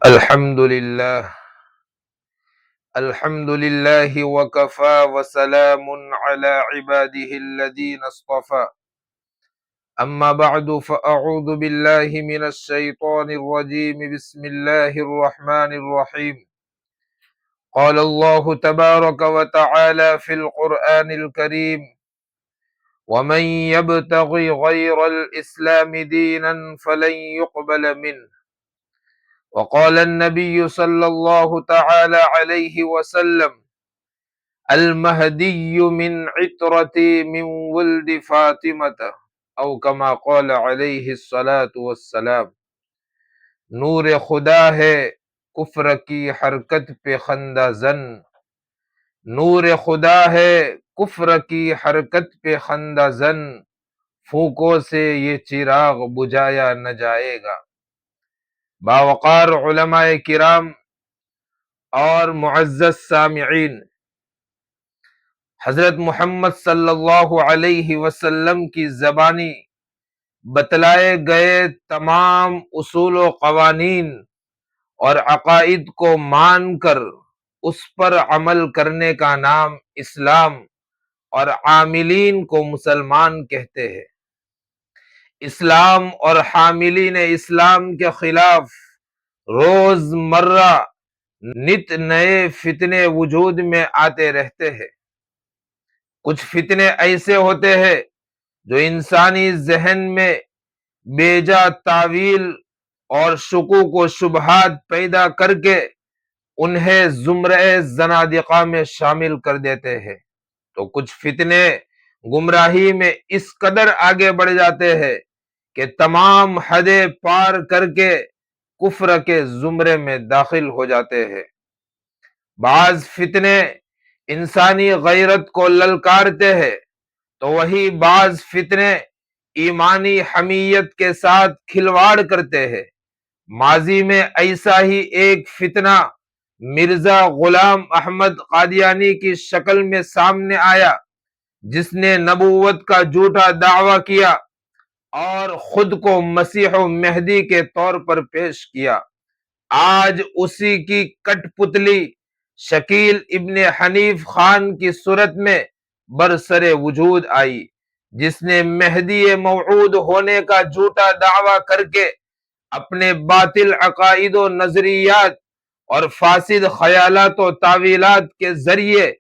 الحمد لله. الحمد لله وكفى وسلام على عباده الذين اصطفى. أما بعد فأعوذ بالله من الشيطان الرجيم. بسم الله الرحمن الرحيم. قال الله تبارك وتعالى في القرآن الكريم: ومن يبتغي غير الإسلام دينا فلن يقبل منه. وقال النبي صلى الله تعالى عليه وسلم: المہدی من عطرتی من ولد فاطمہ، او کما قال علیہ الصلاۃ والسلام۔ نور خدا ہے کفر کی حرکت پہ خندہ زن، نور خدا ہے کفر کی حرکت پہ خندہ زن، پھونکوں سے یہ چراغ بجھایا نہ جائے گا۔ باوقار علماء کرام اور معزز سامعین، حضرت محمد صلی اللہ علیہ وسلم کی زبانی بتلائے گئے تمام اصول و قوانین اور عقائد کو مان کر اس پر عمل کرنے کا نام اسلام اور عاملین کو مسلمان کہتے ہیں۔ اسلام اور حاملین اسلام کے خلاف روز مرہ نت نئے فتنے وجود میں آتے رہتے ہیں۔ کچھ فتنے ایسے ہوتے ہیں جو انسانی ذہن میں بیجا تعویل اور شکوک و شبہات پیدا کر کے انہیں زمرہ زنادقہ میں شامل کر دیتے ہیں، تو کچھ فتنے گمراہی میں اس قدر آگے بڑھ جاتے ہیں کہ تمام حدیں پار کر کے کفر کے زمرے میں داخل ہو جاتے ہیں۔ بعض فتنے انسانی غیرت کو للکارتے ہیں تو وہی بعض فتنے ایمانی حمیت کے ساتھ کھلواڑ کرتے ہیں۔ ماضی میں ایسا ہی ایک فتنہ مرزا غلام احمد قادیانی کی شکل میں سامنے آیا، جس نے نبوت کا جھوٹا دعویٰ کیا اور خود کو مسیح و مہدی کے طور پر پیش کیا۔ آج اسی کی کٹ پتلی شکیل ابن حنیف خان کی صورت میں برسر وجود آئی، جس نے مہدی موعود ہونے کا جھوٹا دعویٰ کر کے اپنے باطل عقائد و نظریات اور فاسد خیالات و تعویلات کے ذریعے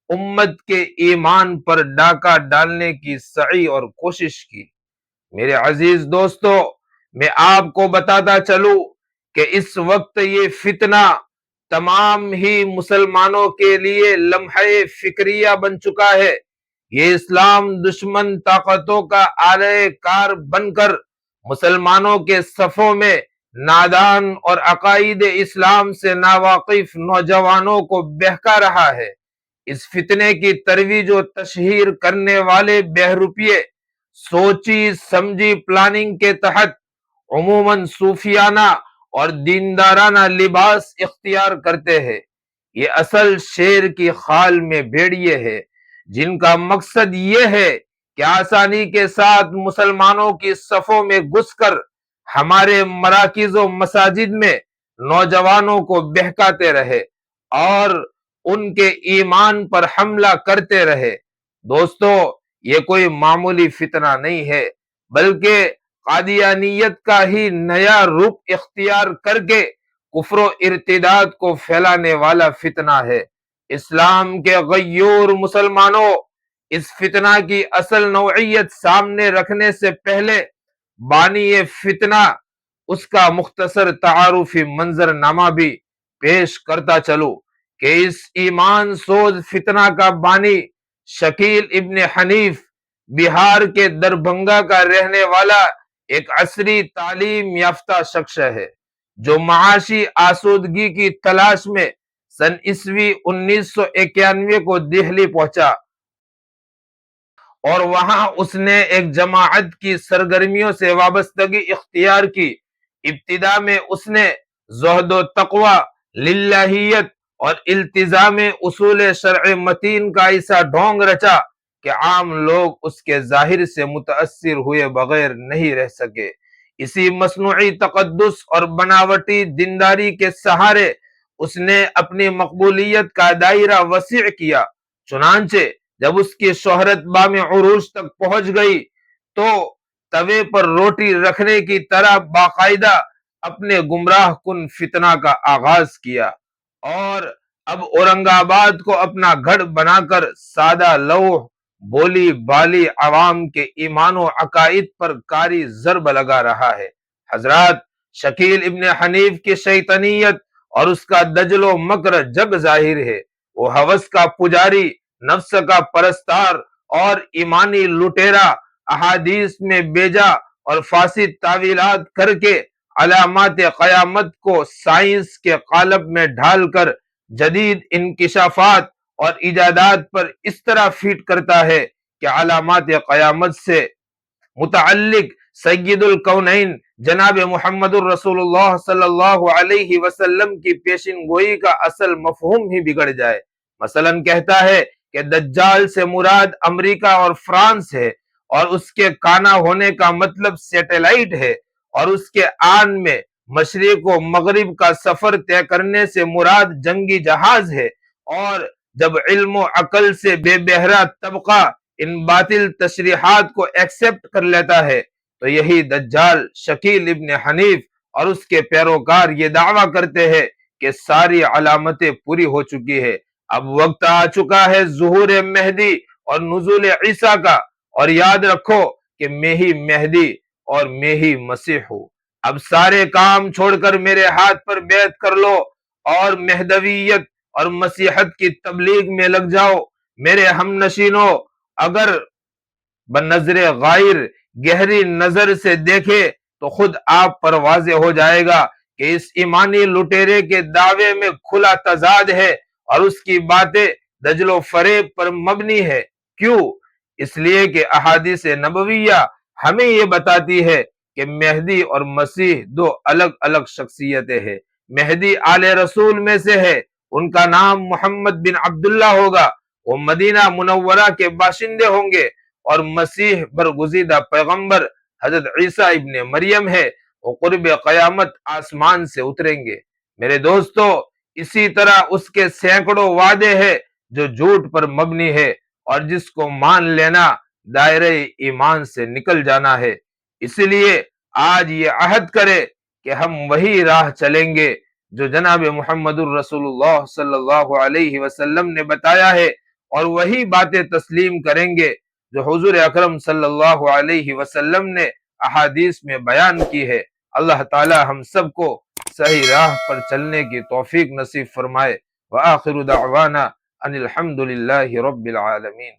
امت کے ایمان پر ڈاکہ ڈالنے کی سعی اور کوشش کی۔ میرے عزیز دوستو، میں آپ کو بتاتا چلوں کہ اس وقت یہ فتنہ تمام ہی مسلمانوں کے لیے لمحہ فکریہ بن چکا ہے۔ یہ اسلام دشمن طاقتوں کا آلہ کار بن کر مسلمانوں کے صفوں میں نادان اور عقائد اسلام سے ناواقف نوجوانوں کو بہکا رہا ہے۔ اس فتنے کی ترویج و تشہیر کرنے والے بہروپیے سوچی سمجھی پلاننگ کے تحت عموماً صوفیانہ اور دیندارانہ لباس اختیار کرتے ہیں۔ یہ اصل شیر کی خال میں بھیڑیے ہے، جن کا مقصد یہ ہے کہ آسانی کے ساتھ مسلمانوں کی صفوں میں گھس کر ہمارے مراکز و مساجد میں نوجوانوں کو بہکاتے رہے اور ان کے ایمان پر حملہ کرتے رہے۔ دوستو، یہ کوئی معمولی فتنہ نہیں ہے، بلکہ قادیانیت کا ہی نیا روپ اختیار کر کے کفر و ارتداد کو پھیلانے والا فتنہ ہے۔ اسلام کے غیور مسلمانوں، اس فتنہ کی اصل نوعیت سامنے رکھنے سے پہلے بانی فتنہ اس کا مختصر تعارفی منظر نامہ بھی پیش کرتا چلوں کہ اس ایمان سوز فتنہ کا بانی شکیل ابن حنیف بہار کے دربھنگا کا رہنے والا ایک عصری تعلیم یافتہ شخص ہے، جو معاشی آسودگی کی تلاش میں سن عیسوی 1991 کو دہلی پہنچا اور وہاں اس نے ایک جماعت کی سرگرمیوں سے وابستگی اختیار کی۔ ابتدا میں اس نے زہد و تقوی، للہیت اور التزام اصول شرع متین کا ایسا ڈھونگ رچا کہ عام لوگ اس کے ظاہر سے متاثر ہوئے بغیر نہیں رہ سکے۔ اسی مصنوعی تقدس اور بناوٹی دینداری کے سہارے اس نے اپنی مقبولیت کا دائرہ وسیع کیا۔ چنانچہ جب اس کی شہرت بام عروج تک پہنچ گئی تو توے پر روٹی رکھنے کی طرح باقاعدہ اپنے گمراہ کن فتنہ کا آغاز کیا، اور اب اورنگ آباد کو اپنا گھر بنا کر سادہ لوح بولی بالی عوام کے ایمان و عقائد پر کاری ضرب لگا رہا ہے۔ حضرات، شکیل ابن حنیف کی شیطنیت اور اس کا دجل و مکر جگ ظاہر ہے۔ وہ ہوس کا پجاری، نفس کا پرستار اور ایمانی لٹیرا احادیث میں بیجا اور فاسد تعویلات کر کے علامات قیامت کو سائنس کے قالب میں ڈھال کر جدید انکشافات اور ایجادات پر اس طرح فیٹ کرتا ہے کہ علامات قیامت سے متعلق سید الکونین جناب محمد الرسول اللہ صلی اللہ علیہ وسلم کی پیشن گوئی کا اصل مفہوم ہی بگڑ جائے۔ مثلا کہتا ہے کہ دجال سے مراد امریکہ اور فرانس ہے، اور اس کے کانا ہونے کا مطلب سیٹلائٹ ہے، اور اس کے آن میں مشرق و مغرب کا سفر طے کرنے سے مراد جنگی جہاز ہے۔ اور جب علم و عقل سے بے بہرا طبقہ ان باطل تشریحات کو ایکسپٹ کر لیتا ہے تو یہی دجال شکیل ابن حنیف اور اس کے پیروکار یہ دعویٰ کرتے ہیں کہ ساری علامتیں پوری ہو چکی ہے، اب وقت آ چکا ہے ظہور مہدی اور نزول عیسیٰ کا، اور یاد رکھو کہ میں ہی مہدی اور میں ہی مسیح ہوں۔ اب سارے کام چھوڑ کر میرے ہاتھ پر بیعت کر لو اور مہدویت اور مسیحت کی تبلیغ میں لگ جاؤ۔ میرے ہم نشینوں، اگر بنظر غائر گہری نظر سے دیکھے تو خود آپ پر واضح ہو جائے گا کہ اس ایمانی لٹیرے کے دعوے میں کھلا تضاد ہے اور اس کی باتیں دجل و فریب پر مبنی ہے۔ کیوں؟ اس لیے کہ احادیث نبویہ ہمیں یہ بتاتی ہے کہ مہدی اور مسیح دو الگ الگ شخصیتیں ہیں۔ مہدی آل رسول میں سے ہے، ان کا نام محمد بن عبداللہ ہوگا، وہ مدینہ منورہ کے باشندے ہوں گے، اور مسیح برگزیدہ پیغمبر حضرت عیسیٰ ابن مریم ہے، وہ قرب قیامت آسمان سے اتریں گے۔ میرے دوستو، اسی طرح اس کے سینکڑوں وعدے ہیں جو جھوٹ پر مبنی ہے اور جس کو مان لینا دائرہ ایمان سے نکل جانا ہے۔ اس لیے آج یہ عہد کرے کہ ہم وہی راہ چلیں گے جو جناب محمد الرسول اللہ صلی اللہ علیہ وسلم نے بتایا ہے، اور وہی باتیں تسلیم کریں گے جو حضور اکرم صلی اللہ علیہ وسلم نے احادیث میں بیان کی ہے۔ اللہ تعالی ہم سب کو صحیح راہ پر چلنے کی توفیق نصیب فرمائے۔ وآخر دعوانا ان الحمد للہ رب العالمین۔